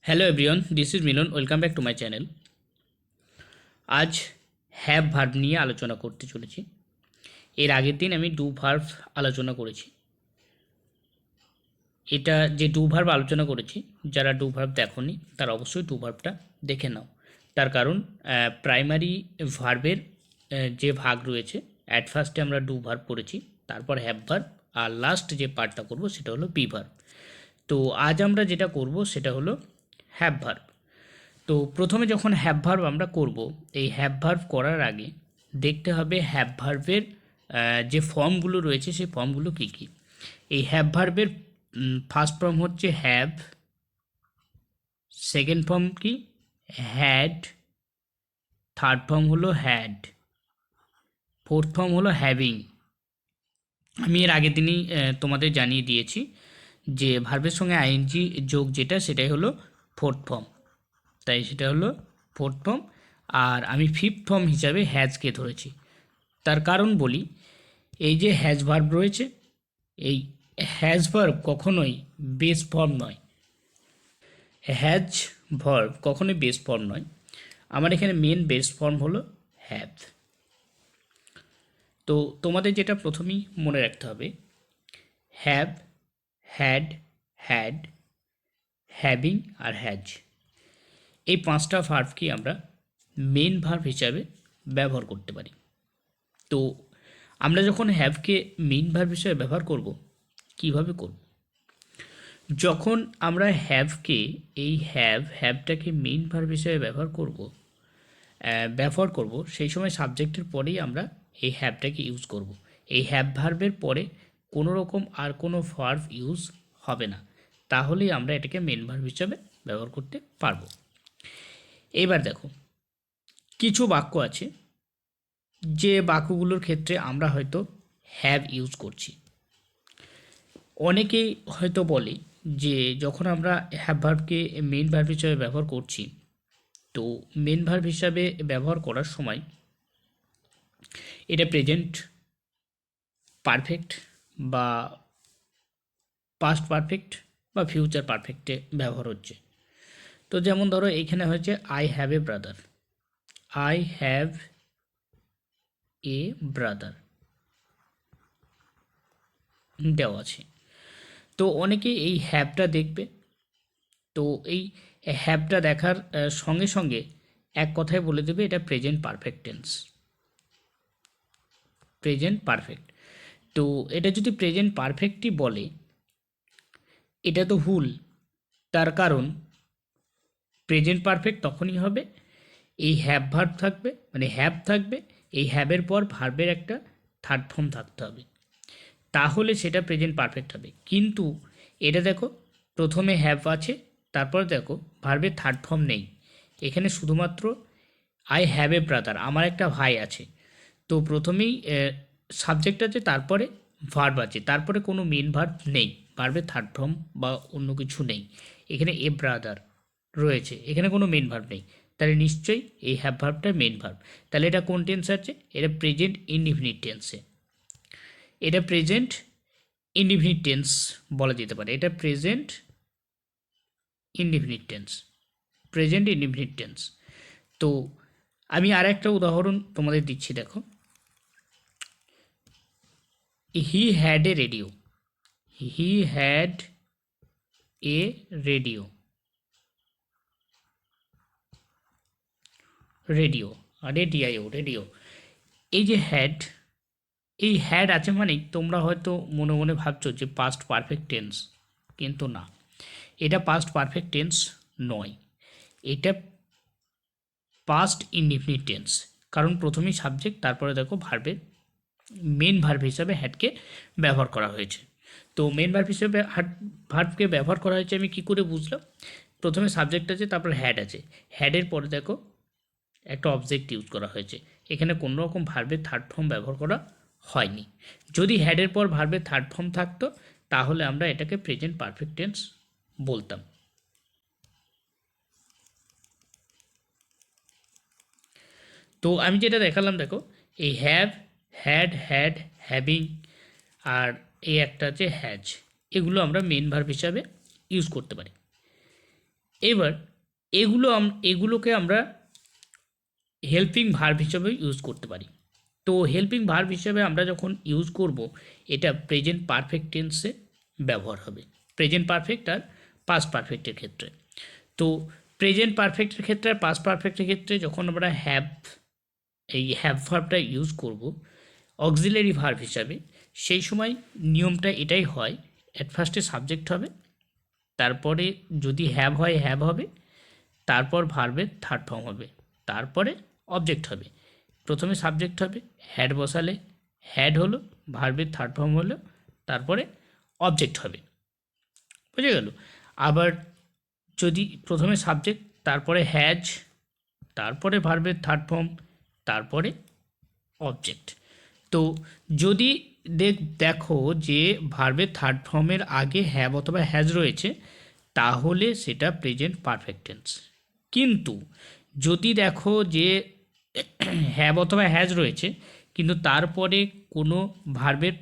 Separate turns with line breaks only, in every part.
Hello everyone, this is Milan. Welcome back to my channel. আজ have verb নিয়ে আলোচনা করতে চলেছি। এর আগের দিন আমি ডু ভার্ব আলোচনা করেছি। এটা যে ডু ভার্ব আলোচনা করেছি, যারা ডু ভার্ব দেখোনি তারা অবশ্যই ডু ভার্বটা দেখে নাও। তার কারণ প্রাইমারি ভার্বের যে ভাগ রয়েছে, অ্যাট ফার্স্টে আমরা ডু ভার্ব করেছি, তারপর হ্যাভ ভার্ব, আর লাস্ট যে পার্টটা করব সেটা হলো বি ভার্ব। তো আজ আমরা যেটা করব সেটা হলো হ্যাভ ভার্ব। তো প্রথমে যখন হ্যাভ ভার্ব আমরা করব, এই হ্যাভ ভার্ব করার আগে দেখতে হবে হ্যাভ ভার্বের যে ফর্মগুলো রয়েছে সেই ফর্মগুলো কী কী। এই হ্যাভ ভার্বের ফার্স্ট ফর্ম হচ্ছে হ্যাভ, সেকেন্ড ফর্ম কি হ্যাড, থার্ড ফর্ম হলো হ্যাড, ফোর্থ ফর্ম হলো হ্যাভিং। আমি এর আগের দিনই তোমাদের জানিয়ে দিয়েছি যে ভার্বের সঙ্গে আইএনজি যোগ যেটা সেটাই হলো ফোর্থ ফর্ম, তাই সেটা হলো ফোর্থ ফর্ম। আর আমি ফিফথ ফর্ম হিসাবে হ্যাজকে ধরেছি। তার কারণ বলি, এই যে হ্যাজ ভার্ব রয়েছে, এই হ্যাজ ভার্ব কখনোই বেস ফর্ম নয়। হ্যাজ ভার্ব কখনোই বেস ফর্ম নয়। আমার এখানে মেন বেস ফর্ম হলো হ্যাভ। তো তোমাদের যেটা প্রথমেই মনে রাখতে হবে, হ্যাভ, হ্যাড, হ্যাড, হ্যাভিং আর হ্যাজ, এই পাঁচটা ভার্বকে আমরা মেন ভার্ব হিসাবে ব্যবহার করতে পারি। তো আমরা যখন হ্যাভকে মেন ভার্ব হিসেবে ব্যবহার করব, কিভাবে করব? যখন আমরা হ্যাভকে, এই হ্যাভটাকে মেন ভার্ব হিসেবে ব্যবহার করব সেই সময় সাবজেক্টের পরেই আমরা এই হ্যাভটাকে ইউজ করব। এই হ্যাভ ভার্বের পরে কোনো রকম আর কোনো ভার্ব ইউজ হবে না, তাহলেই আমরা এটাকে মেন ভার্ব হিসেবে ব্যবহার করতে পারবো। এবার দেখো, কিছু বাক্য আছে যে বাক্যগুলোর ক্ষেত্রে আমরা হয়তো হ্যাভ ইউজ করছি। অনেকেই হয়তো বলে যে যখন আমরা হ্যাভ ভার্বকে মেন ভার্ব হিসাবে ব্যবহার করছি, তো মেন ভার্ব হিসাবে ব্যবহার করার সময় এটা প্রেজেন্ট পারফেক্ট বা পাস্ট পারফেক্ট বা ফিউচার পারফেক্টে ব্যবহার হচ্ছে। তো যেমন ধরো এইখানে হয়েছে I have a brother, I have a brother দেওয়া আছে। তো অনেকে এই হ্যাভটা দেখবে, তো এই হ্যাভটা দেখার সঙ্গে সঙ্গে এক কথায় বলে দেবে এটা present perfect tense, present perfect. তো এটা যদি প্রেজেন্ট পারফেক্টই বলে, এটা তো ভুল। তার কারণ প্রেজেন্ট পারফেক্ট তখনই হবে এই হ্যাভ ভার্ব থাকবে, মানে হ্যাভ থাকবে, এই হ্যাভের পর ভার্বের একটা থার্ড ফর্ম থাকতে হবে, তাহলে সেটা প্রেজেন্ট পারফেক্ট হবে। কিন্তু এটা দেখো, প্রথমে হ্যাভ আছে, তারপর দেখো ভার্বের থার্ড ফর্ম নেই। এখানে শুধুমাত্র আই হ্যাভ এ ব্রাদার, আমার একটা ভাই আছে। তো প্রথমেই সাবজেক্ট আছে, তারপরে ভার্ব আছে, তারপরে কোনো মেন ভার্ব নেই, ভার্বের থার্ড ফর্ম বা অন্য কিছু নেই। এখানে এ ব্রাদার রয়েছে, এখানে কোনো মেন ভার্ব নেই, তাহলে নিশ্চয়ই এই হ্যাভ ভার্বটা মেন ভার্ব। তাহলে এটা কোন টেন্সে আছে? এটা প্রেজেন্ট ইনডিফিনিট টেন্সে, এটা প্রেজেন্ট ইনডিফিনিট টেন্স বলা যেতে পারে। এটা present indefinite tense, present indefinite tense. তো আমি আর একটা উদাহরণ তোমাদের দিচ্ছি, দেখো, he had a radio, he had a radio, radio, radio, radio, এই যে হ্যাড, এই হ্যাড আছে মানেই তোমরা হয়তো মনে মনে ভাবছো যে পাস্ট পারফেক্ট টেন্স, কিন্তু না, এটা পাস্ট পারফেক্ট টেন্স নয়, এটা পাস্ট ইনডিফিনিট টেন্স। কারণ প্রথমেই সাবজেক্ট, তারপরে দেখো ভার্বের মেন ভার্ব হিসাবে হ্যাডকে ব্যবহার করা হয়েছে। তো মেন ভার্ব হিসেবে ভার্বকে ব্যবহার করা হয়েছে আমি কী করে বুঝলাম? প্রথমে সাবজেক্ট আছে, তারপর হ্যাড আছে, হ্যাডের পরে দেখো একটা অবজেক্ট ইউজ করা হয়েছে, এখানে কোনো রকম ভার্বের থার্ড ফর্ম ব্যবহার করা হয়নি। যদি হ্যাডের পর ভার্বের থার্ড ফর্ম থাকতো, তাহলে আমরা এটাকে প্রেজেন্ট পারফেক্ট টেন্স বলতাম। তো আমি যেটা দেখালাম, দেখো, এই হ্যাভ, হ্যাড, হ্যাড, হ্যাভিং, আর এই একটা আছে হ্যাজ, এগুলো আমরা মেন ভার্ব হিসাবে ইউজ করতে পারি। এবার এগুলোকে আমরা হেল্পিং ভার্ব হিসেবে ইউজ করতে পারি। তো হেল্পিং ভার্ব হিসেবে আমরা যখন ইউজ করব, এটা প্রেজেন্ট পারফেক্ট টেন্সে ব্যবহার হবে, প্রেজেন্ট পারফেক্ট আর পাস্ট পারফেক্টের ক্ষেত্রে। তো প্রেজেন্ট পারফেক্টের ক্ষেত্রে আর পাস্ট পারফেক্টের ক্ষেত্রে যখন আমরা এই হ্যাভ ভার্বটা ইউজ করব অক্সিলারি ভার্ব হিসাবে, সেই সময় নিয়মটা এটাই হয়, অ্যাট ফার্স্টে সাবজেক্ট হবে, তারপরে যদি হ্যাভ হয় হ্যাভ হবে, তারপর ভার্বের থার্ড ফর্ম হবে, তারপরে অবজেক্ট হবে। প্রথমে সাবজেক্ট হবে, হ্যাড বসালে হ্যাড হলো, ভার্বের থার্ড ফর্ম হলো, তারপরে অবজেক্ট হবে। বুঝে গেল? আবার যদি প্রথমে সাবজেক্ট, তারপরে হ্যাজ, তারপরে ভার্বের থার্ড ফর্ম, তারপরে অবজেক্ট। তো যদি দেখো যে ভার্বের থার্ড ফর্মের আগে হ্যাভ অথবা হ্যাজ রয়েছে, তাহলে সেটা প্রেজেন্ট পারফেক্ট টেন্স। কিন্তু যদি দেখো যে হ্যাভ অথবা হ্যাজ রয়েছে কিন্তু তারপরে কোনো ভার্বের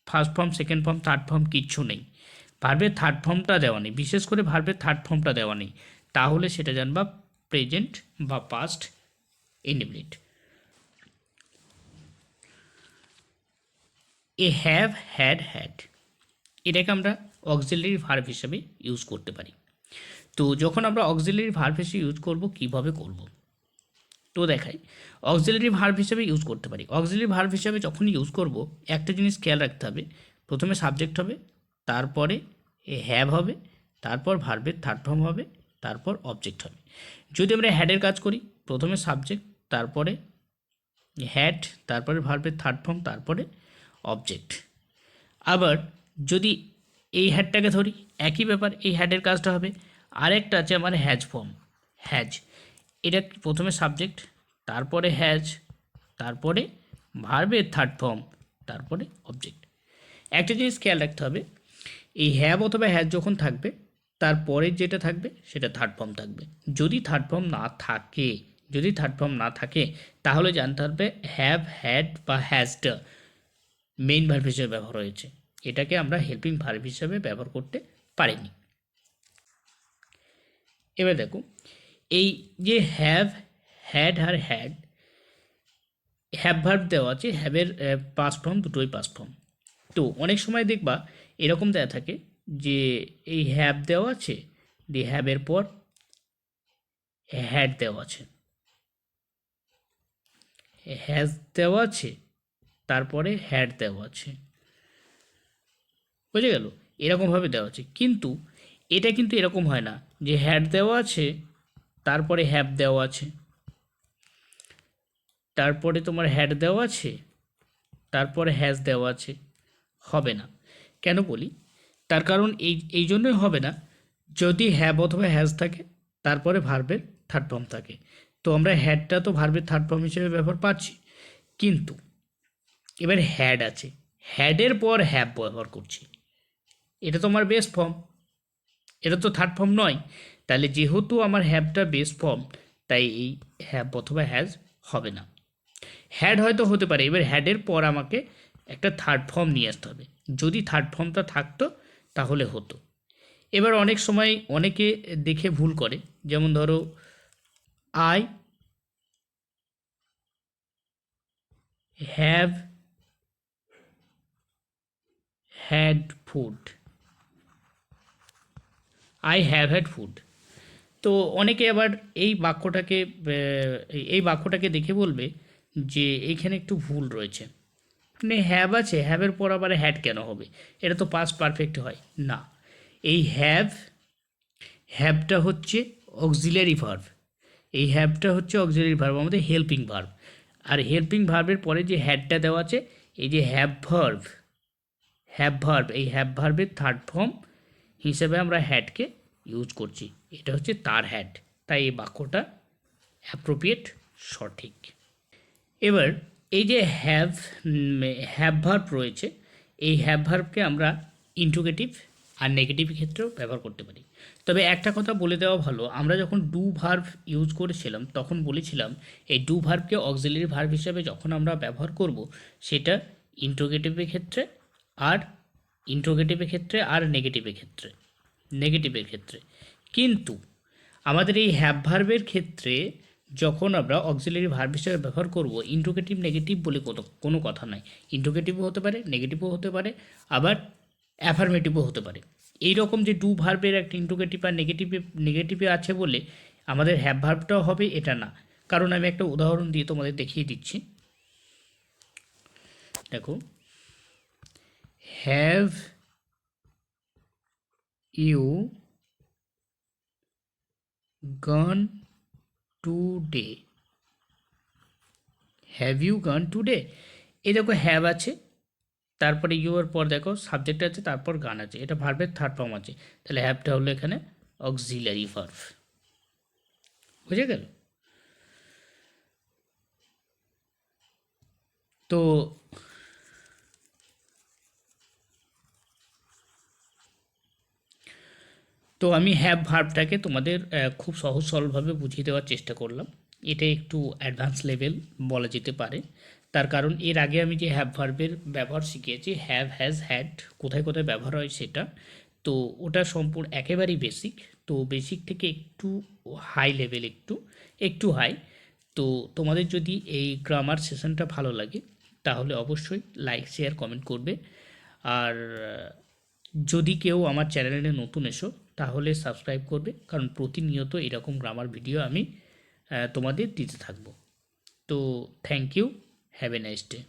first form, second form, third form কিচ্ছু নেই, ভার্বের থার্ড ফর্মটা দেওয়া নেই, বিশেষ করে ভার্বের থার্ড ফর্মটা দেওয়া নেই, তাহলে সেটা জানবা প্রেজেন্ট বা past indefinite. A have, had, had, এটাকে আমরা অক্সিলারি ভার্ব হিসেবে ইউজ করতে পারি। তো যখন আমরা অক্সিলারি ভার্ব হিসেবে ইউজ করব, কিভাবে করব তো দেখাই। অক্সিলারি ভার্ব হিসেবে ইউজ করতে পারি, অক্সিলারি ভার্ব হিসেবে যখন ইউজ করব একটা জিনিস খেয়াল রাখতে হবে, প্রথমে সাবজেক্ট হবে, তারপরে হ্যাভ হবে, তারপর ভার্বের থার্ড ফর্ম হবে, তারপর অবজেক্ট হবে। যদি আমরা হ্যাডের কাজ করি, প্রথমে সাবজেক্ট, তারপরে হ্যাড, তারপরে ভার্বের থার্ড ফর্ম, তারপরে অবজেক্ট। আবার যদি এই হ্যাডটাকে ধরি, একই ব্যাপার, এই হ্যাডের কাজটা হবে। আরেকটা আছে আমার হ্যাজ ফর্ম, হ্যাজ, এটা প্রথমে সাবজেক্ট, তারপরে হ্যাজ, তারপরে ভার্বের থার্ড ফর্ম, তারপরে অবজেক্ট। একটা জিনিস খেয়াল রাখতে হবে, এই হ্যাভ অথবা হ্যাজ যখন থাকবে, তারপরে যেটা থাকবে সেটা থার্ড ফর্ম থাকবে। যদি থার্ড ফর্ম না থাকে, যদি থার্ড ফর্ম না থাকে, তাহলে জানতে হবে হ্যাভ, হ্যাড বা হ্যাজটা মেইন ভার্ব হিসেবে ব্যবহার হয়েছে, এটাকে আমরা হেল্পিং ভার্ব হিসেবে ব্যবহার করতে পারিনি। এবার দেখো, এই যে হ্যাভ, হ্যাড আর হ্যাভ ভার্ব দেওয়া আছে, হ্যাভের পাস্ট ফর্ম দুটোই পাস্ট ফর্ম। তো অনেক সময় দেখবা এরকম দেওয়া থাকে যে এই হ্যাভ দেওয়া আছে, দি হ্যাভের পর হ্যাড দেওয়া আছে, হ্যাজ দেওয়া আছে, তারপরে হ্যাড দেওয়া আছে। বুঝে গেল? এরকমভাবে দেওয়া আছে, কিন্তু এটা কিন্তু এরকম হয় না যে হ্যাড দেওয়া আছে, তারপরে হ্যাভ দেওয়া আছে, তারপরে তোমার হ্যাড দেওয়া আছে, তারপরে হ্যাজ দেওয়া আছে, হবে না। কেন বলি? তার কারণ এই জন্যই হবে না, যদি হ্যাভ অথবা হ্যাজ থাকে, তারপরে ভার্বের থার্ড ফর্ম থাকে। তো আমরা হ্যাডটা তো ভার্বের থার্ড ফর্ম হিসেবে ব্যবহার পাচ্ছি, কিন্তু এবার হ্যাড আছে, হ্যাডের পর হ্যাভ ব্যবহার করছি, এটা তো আমার বেস ফর্ম, এটা তো থার্ড ফর্ম নয়। তাহলে যেহেতু আমার হ্যাভটা বেস ফর্ম, তাই এই হ্যাভ অথবা হ্যাজ হবে না। হ্যাড হয়তো হতে পারে, এবার হ্যাডের পর আমাকে একটা থার্ড ফর্ম নিয়ে আসতে হবে, যদি থার্ড ফর্মটা থাকতো তাহলে হতো। এবার অনেক সময় অনেকে দেখে ভুল করে, যেমন ধরো I have had food, I have had food. তো অনেকে আবার এই বাক্যটাকে দেখে বলবে যে এইখানে একটু ভুল রয়েছে, মানে হ্যাভ আছে, হ্যাভের পর আবার হ্যাড কেন হবে, এটা তো পাস্ট পারফেক্ট হয় না। এই হ্যাভটা হচ্ছে অক্সিলারি ভার্ব, এই হ্যাভটা হচ্ছে অক্সিলারি ভার্ব, আমাদের হেল্পিং ভার্ব। আর হেল্পিং ভার্বের পরে যে হ্যাডটা দেওয়া আছে, এই যে হ্যাভ ভার্ব, এই হ্যাভ ভার্বের থার্ড ফর্ম হিসেবে আমরা হ্যাডকে ইউজ করছি, এটা হচ্ছে তার হ্যাড, তাই এই বাক্যটা অ্যাপ্রোপ্রিয়েট, সঠিক। এবার এই যে হ্যাভ ভার্ব রয়েছে, এই হ্যাভ ভার্বকে আমরা ইন্ট্রোগেটিভ আর নেগেটিভ ক্ষেত্রেও ব্যবহার করতে পারি। তবে একটা কথা বলে দেওয়া ভালো, আমরা যখন ডু ভার্ব ইউজ করেছিলাম তখন বলেছিলাম এই ডু ভার্বকে অক্সিলারি ভার্ব হিসাবে যখন আমরা ব্যবহার করব, সেটা ইন্ট্রোগেটিভের ক্ষেত্রে আর নেগেটিভের ক্ষেত্রে, কিন্তু আমাদের এই হ্যাভ ভার্বের ক্ষেত্রে যখন আমরা অক্সিলারি ভার্ব হিসেবে ব্যবহার করব, ইন্ট্রোগেটিভ নেগেটিভ বলে কোনো কথা নাই। ইন্ট্রোগেটিভও হতে পারে, নেগেটিভও হতে পারে, আবার অ্যাফার্মেটিভও হতে পারে। এই রকম যে ডু ভার্বের একটা ইন্ট্রোগেটিভ আর নেগেটিভে আছে বলে আমাদের হ্যাভ ভার্বটাও হবে এটা না। কারণ আমি একটা উদাহরণ দিয়ে তোমাদের দেখিয়ে দিচ্ছি। দেখো, have you gone today, have you gone today, এই দেখো হ্যাভ আছে, তারপরে ইউর পর দেখো সাবজেক্ট আছে, তারপর গান আছে, এটা ভার্বের থার্ড ফর্ম আছে, তাহলে হ্যাভটা হলো এখানে অক্সিলারি ভার্ব। বুঝে গেল? তো আমি হ্যাভ ভার্বটাকে তোমাদের খুব সহজ সরলভাবে বুঝিয়ে দেওয়ার চেষ্টা করলাম। এটা একটু অ্যাডভান্স লেভেল বলা যেতে পারে, তার কারণ এর আগে আমি যে হ্যাভ ভার্বের ব্যবহার শিখিয়েছি, হ্যাভ, হ্যাজ, হ্যাড, কোথায় কোথায় ব্যবহার হয় সেটা, তো ওটা সম্পূর্ণ একেবারেই বেসিক। তো বেসিক থেকে একটু হাই লেভেল, একটু হাই। তো তোমাদের যদি এই গ্রামার সেশনটা ভালো লাগে তাহলে অবশ্যই লাইক, শেয়ার, কমেন্ট করবে। আর যদি কেউ আমার চ্যানেলে নতুন এসো তাহলে সাবস্ক্রাইব করবে, কারণ প্রতিনিয়ত এরকম গ্রামার ভিডিও আমি তোমাদের দিতে থাকবো। তো thank you, have a nice day.